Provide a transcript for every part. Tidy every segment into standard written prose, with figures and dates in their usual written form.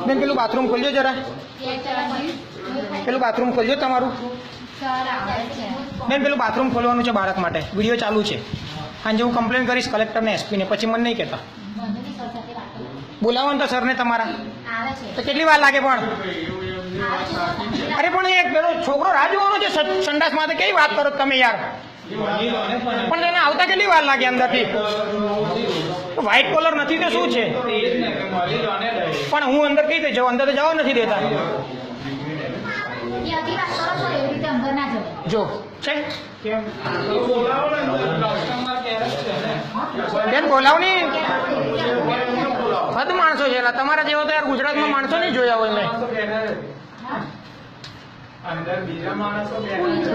બેન પેલું બાથરૂમ ખોલજો જરા, પેલું બાથરૂમ ખોલજો તમારું. બેન પેલું બાથરૂમ ખોલવાનું છે બાળક માટે, વિડીયો ચાલુ છે. સાંજે હું કમ્પ્લેન કરીશ કલેક્ટરને, એસપીને, પછી મને નહીં કહેતા. બોલાવો ને તો સરને તમારા, તો કેટલી વાર લાગે પણ? અરે પણ એક પેલો છોકરો રાહ જોવાનો છે સંડાસ માટે, કેવી વાત કરો તમે યાર? પણ તેને આવતા કેટલી વાર લાગે અંદરથી? વ્હાઈટ કોલર નથી તો શું છે? પણ હું અંદર કઈ રીતે જાઉં? અંદર તો જવા નથી દેતા. જો છે બેન, બોલાવો નહીં. હદ માણસો છે તમારા જેવો તો યાર ગુજરાતમાં માણસો નહીં જોયા હોય મેં.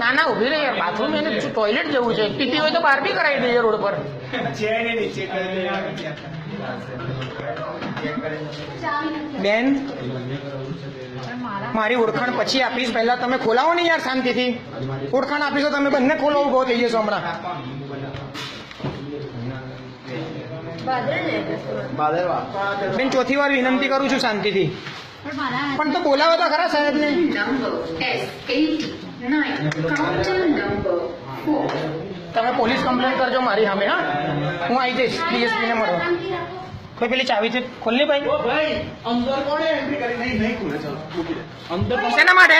ના ના ઉભી રહી યાર, બાથરૂમ એને ટોયલેટ જવું છે. પીતી હોય તો બહાર બી કરાવી દઈએ રોડ પર. બેન મારી ઓળખાણ પછી આપીશ, પહેલા તમે ખોલાવો ને યાર શાંતિથી. ઓળખાણ આપીશો તમે બંને ખોલો, ઉભો થઈ જશો હમણાં. બેન ચોથી વાર વિનંતી કરું છું શાંતિથી. પણ તો બોલાવો તો ખરા સાહેબને. તમે પોલીસ કમ્પ્લેન કરજો મારી સામે. હા, હું આવી જઈશ ડીએસપી ને મળો. કોઈ પેલી ચાવી છે ખોલની ભાઈ. અંદર કોણે એન્ટ્રી કરી? નહીં ખુલે. અંદર શેના માટે?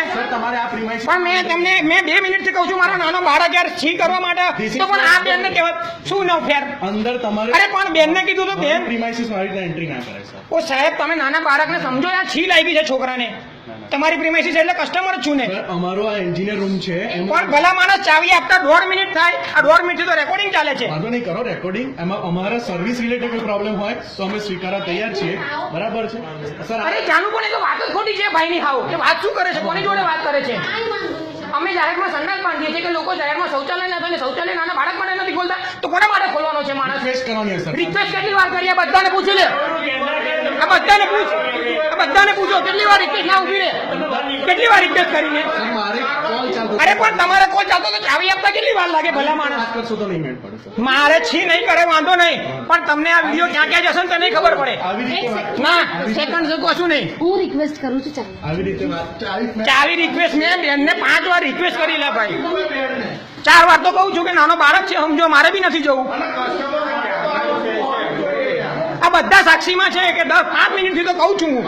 પણ મેં તમને 2 મિનિટથી કહું છું મારા નાનો બાળક યાર છી કરવા માટે, તો પણ આ બેનને કહેવાય શું ન ફેર? અંદર તમારે અરે પણ બેનને કીધું તો બેન પ્રીમાઇસીસ મારી રીતે એન્ટ્રી ના કરે સર. ઓ સાહેબ તમે નાના બાળકને સમજો યાર, છી લાગી છે છોકરાને. તમારી પ્રીમાઇસીસ એટલે કસ્ટમર જ છું ને. અમારો આ એન્જિનિયર રૂમ છે. પણ ભલા માણસ ચાવી આપતા 1.5 મિનિટ થાય. આ 1.5 મિનિટ તો રેકોર્ડિંગ ચાલે છે. વાંધો નહીં, કરો રેકોર્ડિંગ. એમાં અમારા સર્વિસ રિલેટેડ કોઈ પ્રોબ્લેમ હોય તો અમે સ્વીકારવા તૈયાર છીએ. બરાબર છે સર? અરે જાણવું પણ એ તો વાત જ ખોટી છે ભાઈની. હાવ કે વાત શું કરે છે, કોની જોડે વાત કરે છે? અમે જાહેરમાં સંડાસ બાંધીએ છીએ કે લોકો જાહેરમાં શૌચાલય ના થાય, શૌચાલય નાના બાળક માટે નથી ખોલતા, તો કોના માટે ખોલવાનો છે માણસ? રિક્વેસ્ટ કરવાની સર. રિક્વેસ્ટ કેટલી વાર કરીએ? બધાને પૂછી લે. આ બધાને પૂછ, આ બધાને પૂછો કેટલી વાર રિક્વેસ્ટ ના ઉભી રહે? કેટલી વાર રિક્વેસ્ટ કરીને? મારે કોલ ચાલતો. અરે પણ તમારે કોલ ચાલતો તો ચાવી આપતા કેટલી વાર લાગે ભલા માણસ? કરશો તો નહીં મેળ પડે સર. મારે છી નહીં કરે વાંધો નહીં, પણ તમને આ વિડીયો ક્યાં ક્યાં જશે ને તે નહીં ખબર પડે. આવી રીતે ના સેકન્ડ કશું નહીં. હું રિક્વેસ્ટ કરું છું ચાલો. આવી રીતે ચાવી રિક્વેસ્ટ મેં બેનને 5 વાર રિક્વેસ્ટ કરી લે ભાઈ. 4 વાર તો કહું છું કે નાનો બાળક છે સમજો, મારે બી નથી જવું. આ બધા સાક્ષીમાં છે કે 5 મિનિટથી તો કહું છું હું.